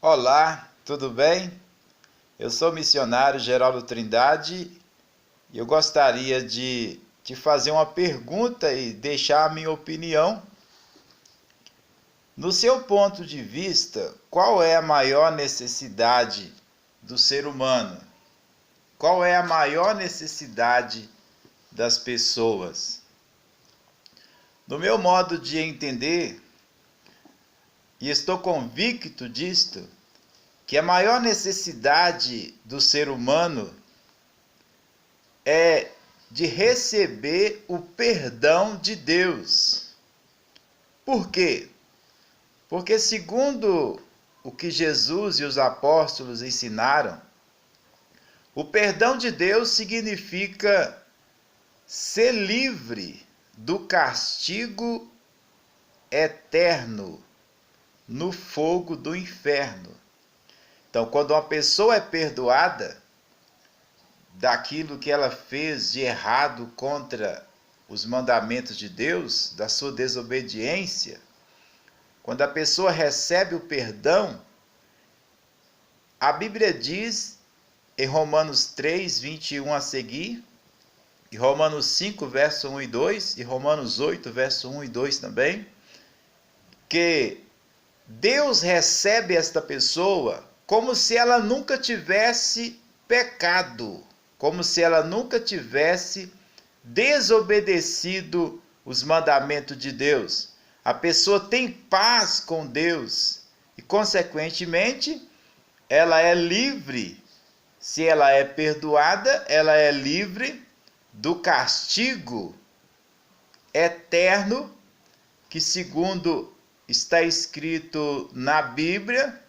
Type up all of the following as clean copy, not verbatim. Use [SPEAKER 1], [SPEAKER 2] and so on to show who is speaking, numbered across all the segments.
[SPEAKER 1] Olá, tudo bem? Eu sou o missionário Geraldo Trindade e eu gostaria de te fazer uma pergunta e deixar a minha opinião. No seu ponto de vista, qual é a maior necessidade do ser humano? Qual é a maior necessidade das pessoas? No meu modo de entender, e estou convicto disto, que a maior necessidade do ser humano é de receber o perdão de Deus. Por quê? Porque segundo o que Jesus e os apóstolos ensinaram, o perdão de Deus significa ser livre do castigo eterno no fogo do inferno. Então, quando uma pessoa é perdoada daquilo que ela fez de errado contra os mandamentos de Deus, da sua desobediência, quando a pessoa recebe o perdão, a Bíblia diz em Romanos 3, 21 a seguir, e Romanos 5, verso 1 e 2, e Romanos 8, verso 1 e 2 também, que Deus recebe esta pessoa como se ela nunca tivesse pecado, como se ela nunca tivesse desobedecido os mandamentos de Deus. A pessoa tem paz com Deus e, consequentemente, ela é livre. Se ela é perdoada, ela é livre do castigo eterno que, segundo está escrito na Bíblia,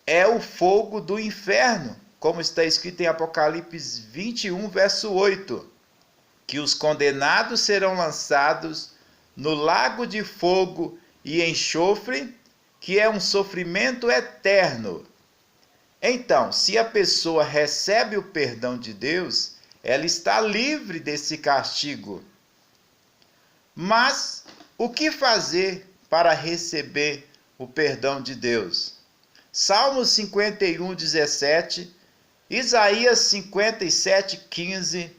[SPEAKER 1] é o fogo do inferno, como está escrito em Apocalipse 21, verso 8, que os condenados serão lançados no lago de fogo e enxofre, que é um sofrimento eterno. Então, se a pessoa recebe o perdão de Deus, ela está livre desse castigo. Mas o que fazer para receber o perdão de Deus? Salmos 51, 17, Isaías 57, 15,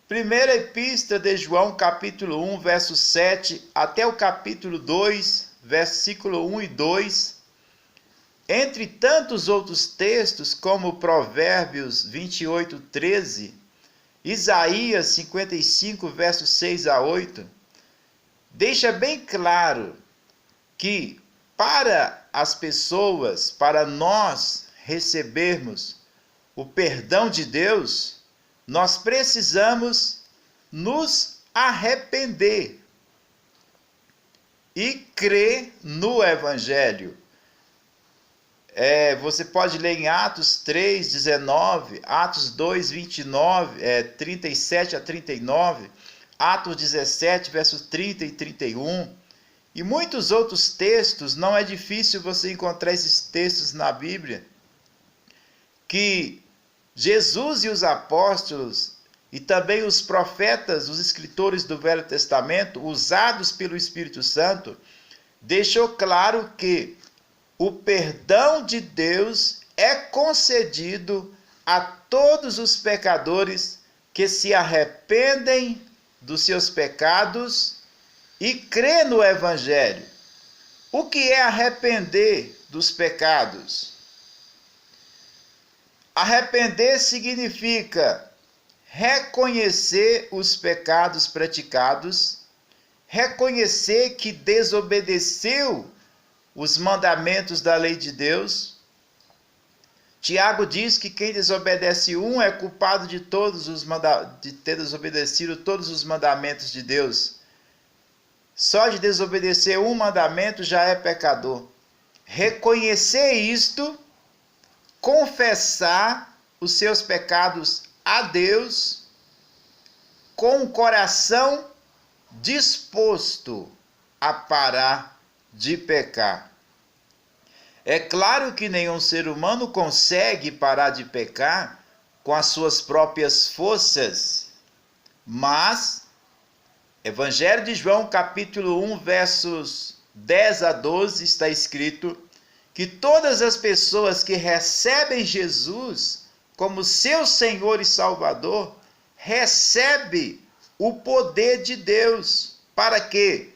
[SPEAKER 1] Primeira Epístola de João, capítulo 1, verso 7, até o capítulo 2, versículo 1 e 2, entre tantos outros textos, como Provérbios 28, 13, Isaías 55, versos 6 a 8, deixa bem claro que para as pessoas, para nós recebermos o perdão de Deus, nós precisamos nos arrepender e crer no Evangelho. Você pode ler em Atos 3, 19, Atos 2, 29, 37 a 39, Atos 17, versos 30 e 31, e muitos outros textos. Não é difícil você encontrar esses textos na Bíblia, que Jesus e os apóstolos, e também os profetas, os escritores do Velho Testamento, usados pelo Espírito Santo, deixou claro que o perdão de Deus é concedido a todos os pecadores que se arrependem dos seus pecados e crê no Evangelho. O que é arrepender dos pecados? Arrepender significa reconhecer os pecados praticados, reconhecer que desobedeceu os mandamentos da lei de Deus. Tiago diz que quem desobedece um é culpado de de ter desobedecido todos os mandamentos de Deus. Só de desobedecer um mandamento já é pecador. Reconhecer isto, confessar os seus pecados a Deus, com o coração disposto a parar de pecar. É claro que nenhum ser humano consegue parar de pecar com as suas próprias forças, mas Evangelho de João, capítulo 1, versos 10 a 12, está escrito que todas as pessoas que recebem Jesus como seu Senhor e Salvador, recebem o poder de Deus. Para quê?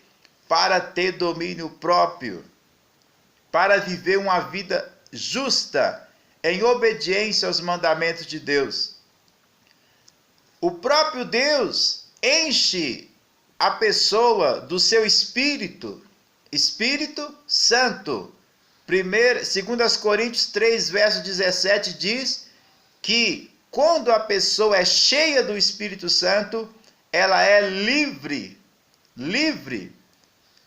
[SPEAKER 1] Para ter domínio próprio, para viver uma vida justa, em obediência aos mandamentos de Deus. O próprio Deus enche a pessoa do seu Espírito, Espírito Santo. 2 Coríntios 3, verso 17 diz que quando a pessoa é cheia do Espírito Santo, ela é livre. Livre.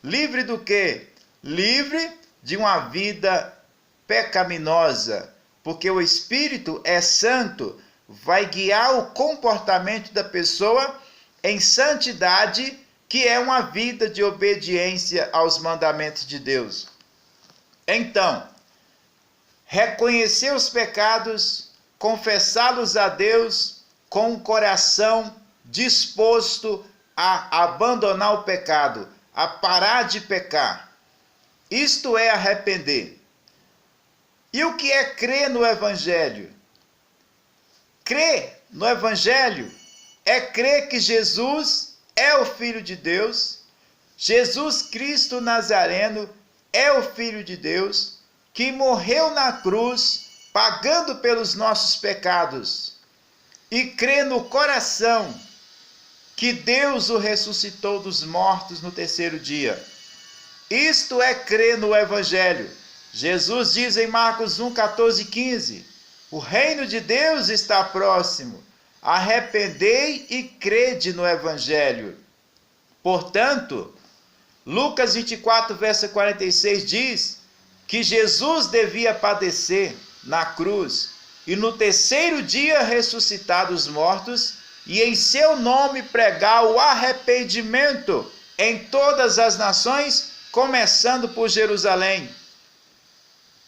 [SPEAKER 1] Livre do quê? Livre de uma vida pecaminosa, porque o Espírito é santo, vai guiar o comportamento da pessoa em santidade, que é uma vida de obediência aos mandamentos de Deus. Então, reconhecer os pecados, confessá-los a Deus com o coração disposto a abandonar o pecado, a parar de pecar. Isto é arrepender. E o que é crer no Evangelho? Crer no Evangelho é crer que Jesus é o Filho de Deus, Jesus Cristo Nazareno é o Filho de Deus, que morreu na cruz, pagando pelos nossos pecados, e crer no coração que Deus o ressuscitou dos mortos no terceiro dia. Isto é crer no Evangelho. Jesus diz em Marcos 1, 14 e 15, o reino de Deus está próximo, arrependei e crede no Evangelho. Portanto, Lucas 24, verso 46 diz que Jesus devia padecer na cruz e no terceiro dia ressuscitar dos mortos e em seu nome pregar o arrependimento em todas as nações, começando por Jerusalém.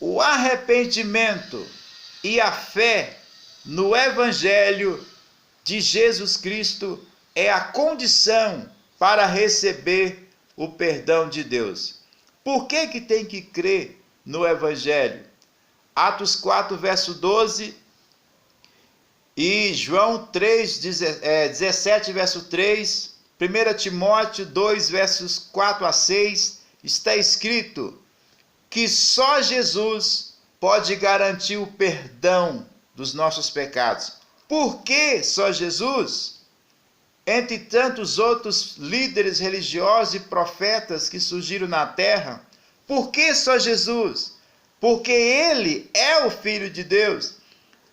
[SPEAKER 1] O arrependimento e a fé no Evangelho de Jesus Cristo é a condição para receber o perdão de Deus. Por que tem que crer no Evangelho? Atos 4, verso 12 e João 3, 17, verso 3, 1 Timóteo 2, versos 4 a 6, está escrito que só Jesus pode garantir o perdão dos nossos pecados. Por que só Jesus? Entre tantos outros líderes religiosos e profetas que surgiram na terra, por que só Jesus? Porque ele é o Filho de Deus,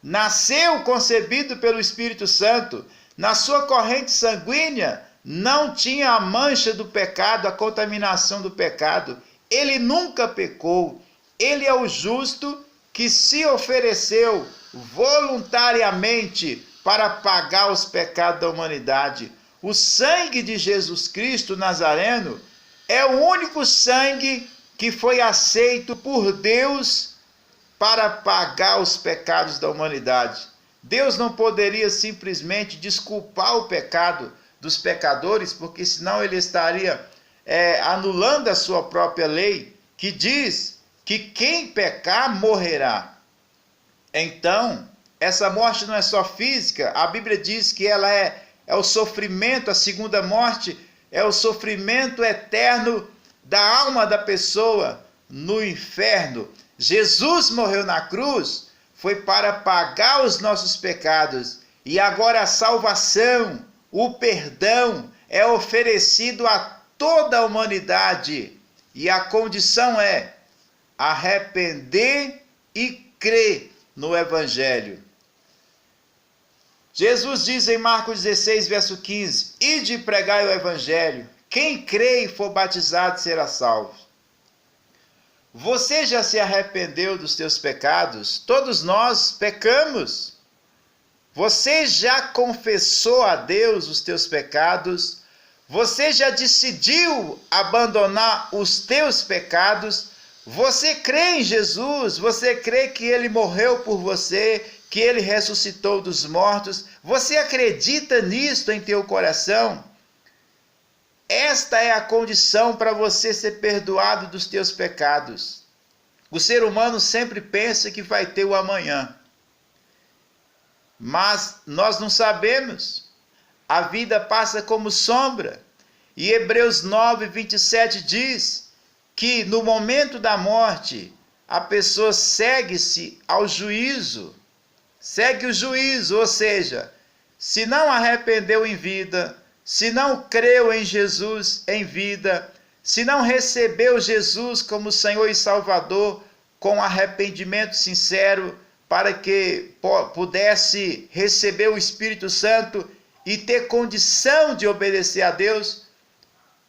[SPEAKER 1] nasceu concebido pelo Espírito Santo, na sua corrente sanguínea não tinha a mancha do pecado, a contaminação do pecado, ele nunca pecou, ele é o justo que se ofereceu voluntariamente para pagar os pecados da humanidade. O sangue de Jesus Cristo Nazareno é o único sangue que foi aceito por Deus para pagar os pecados da humanidade. Deus não poderia simplesmente desculpar o pecado dos pecadores, porque senão ele estaria anulando a sua própria lei, que diz que quem pecar morrerá. Então, essa morte não é só física, a Bíblia diz que ela é o sofrimento, a segunda morte é o sofrimento eterno da alma da pessoa no inferno. Jesus morreu na cruz, foi para pagar os nossos pecados, e agora a salvação, o perdão é oferecido a toda a humanidade, e a condição é arrepender e crer no Evangelho. Jesus diz em Marcos 16, verso 15, ide e pregai o Evangelho, quem crê e for batizado será salvo. Você já se arrependeu dos teus pecados? Todos nós pecamos. Você já confessou a Deus os teus pecados? Você já decidiu abandonar os teus pecados? Você crê em Jesus? Você crê que ele morreu por você, que ele ressuscitou dos mortos? Você acredita nisto em teu coração? Esta é a condição para você ser perdoado dos teus pecados. O ser humano sempre pensa que vai ter o amanhã. Mas nós não sabemos. A vida passa como sombra. E Hebreus 9, 27 diz que no momento da morte, a pessoa segue-se ao juízo. Segue o juízo, ou seja, se não arrependeu em vida, se não creu em Jesus em vida, se não recebeu Jesus como Senhor e Salvador com arrependimento sincero, para que pudesse receber o Espírito Santo e ter condição de obedecer a Deus,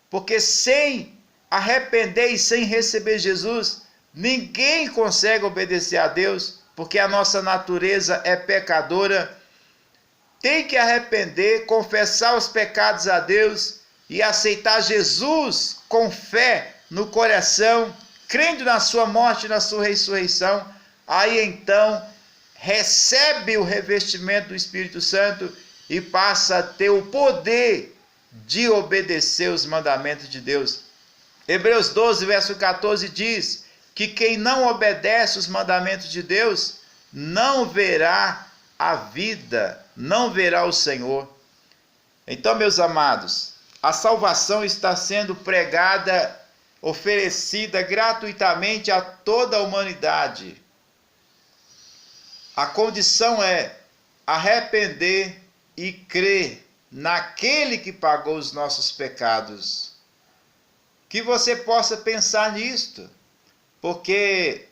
[SPEAKER 1] porque sem arrepender e sem receber Jesus, ninguém consegue obedecer a Deus, porque a nossa natureza é pecadora. Tem que arrepender, confessar os pecados a Deus e aceitar Jesus com fé no coração, crendo na sua morte e na sua ressurreição. Aí então recebe o revestimento do Espírito Santo e passa a ter o poder de obedecer os mandamentos de Deus. Hebreus 12, verso 14 diz que quem não obedece os mandamentos de Deus não verá a vida, não verá o Senhor. Então, meus amados, a salvação está sendo pregada, oferecida gratuitamente a toda a humanidade. A condição é arrepender e crer naquele que pagou os nossos pecados. Que você possa pensar nisto, porque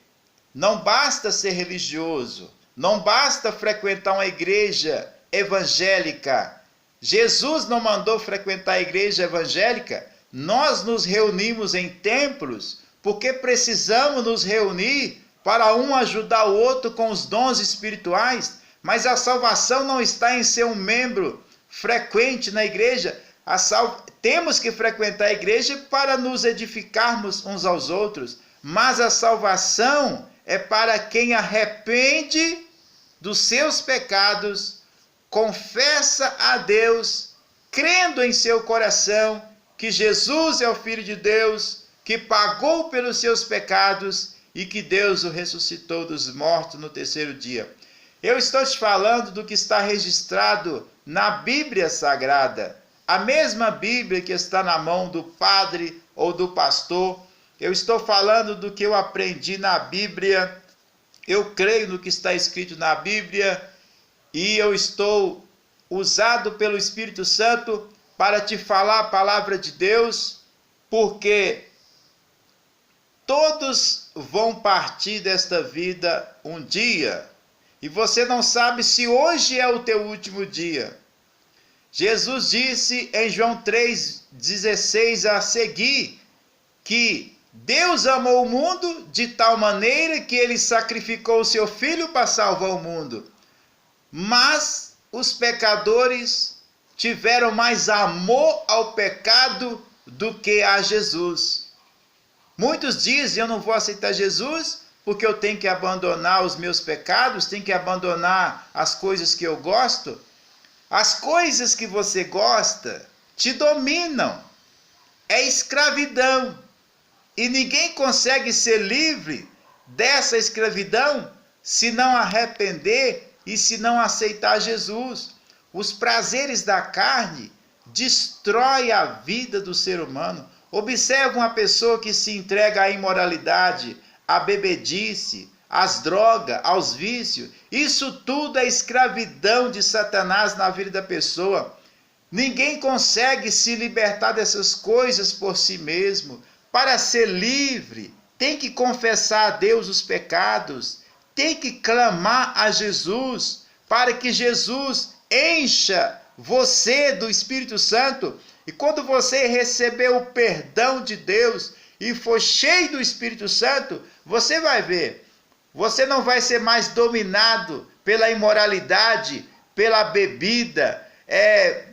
[SPEAKER 1] não basta ser religioso, não basta frequentar uma igreja evangélica. Jesus não mandou frequentar a igreja evangélica. Nós nos reunimos em templos porque precisamos nos reunir para um ajudar o outro com os dons espirituais, mas a salvação não está em ser um membro frequente na igreja. Temos que frequentar a igreja para nos edificarmos uns aos outros, mas a salvação é para quem arrepende dos seus pecados, confessa a Deus, crendo em seu coração que Jesus é o Filho de Deus, que pagou pelos seus pecados e que Deus o ressuscitou dos mortos no terceiro dia. Eu estou te falando do que está registrado na Bíblia Sagrada, a mesma Bíblia que está na mão do padre ou do pastor. Eu estou falando do que eu aprendi na Bíblia, eu creio no que está escrito na Bíblia e eu estou usado pelo Espírito Santo para te falar a palavra de Deus, porque todos vão partir desta vida um dia, e você não sabe se hoje é o teu último dia. Jesus disse em João 3,16 a seguir, que Deus amou o mundo de tal maneira que ele sacrificou o seu Filho para salvar o mundo. Mas os pecadores tiveram mais amor ao pecado do que a Jesus. Muitos dizem, eu não vou aceitar Jesus porque eu tenho que abandonar os meus pecados, tenho que abandonar as coisas que eu gosto. As coisas que você gosta te dominam. É escravidão. E ninguém consegue ser livre dessa escravidão se não arrepender e se não aceitar Jesus. Os prazeres da carne destroem a vida do ser humano. Observe uma pessoa que se entrega à imoralidade, à bebedice, às drogas, aos vícios. Isso tudo é escravidão de Satanás na vida da pessoa. Ninguém consegue se libertar dessas coisas por si mesmo. Para ser livre, tem que confessar a Deus os pecados, tem que clamar a Jesus, para que Jesus encha você do Espírito Santo. E quando você receber o perdão de Deus e for cheio do Espírito Santo, você vai ver, você não vai ser mais dominado pela imoralidade, pela bebida,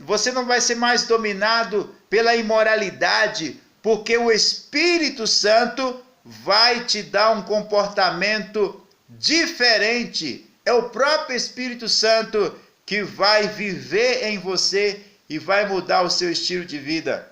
[SPEAKER 1] você não vai ser mais dominado pela imoralidade, porque o Espírito Santo vai te dar um comportamento diferente. É o próprio Espírito Santo que vai viver em você e vai mudar o seu estilo de vida.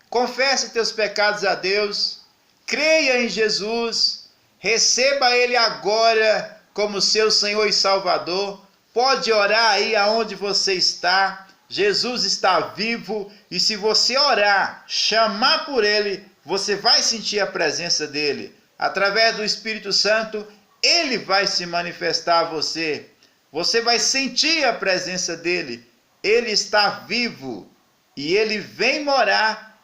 [SPEAKER 1] Confesse teus pecados a Deus, creia em Jesus, Receba Ele agora como seu Senhor e Salvador. Pode orar aí aonde você está. Jesus está vivo e se você orar, chamar por Ele, você vai sentir a presença dEle. Através do Espírito Santo, Ele vai se manifestar a você. Você vai sentir a presença dEle. Ele está vivo e Ele vem morar.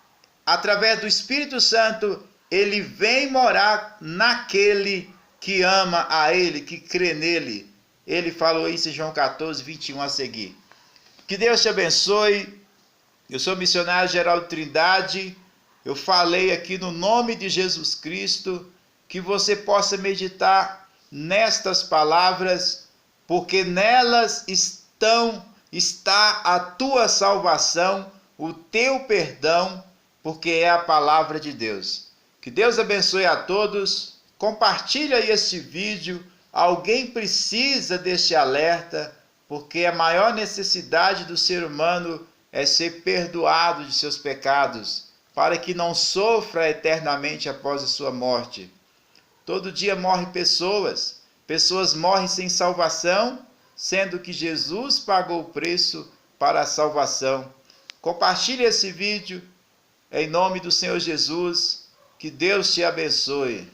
[SPEAKER 1] Através do Espírito Santo, Ele vem morar naquele que ama a Ele, que crê nele. Ele falou isso em João 14, 21 a seguir. Que Deus te abençoe. Eu sou missionário Geraldo Trindade. Eu falei aqui no nome de Jesus Cristo, que você possa meditar nestas palavras, porque nelas está a tua salvação, o teu perdão, porque é a palavra de Deus. Que Deus abençoe a todos. Compartilha este vídeo. Alguém precisa deste alerta, porque a maior necessidade do ser humano é ser perdoado de seus pecados, para que não sofra eternamente após a sua morte. Todo dia morrem pessoas morrem sem salvação, sendo que Jesus pagou o preço para a salvação. Compartilhe esse vídeo, em nome do Senhor Jesus, que Deus te abençoe.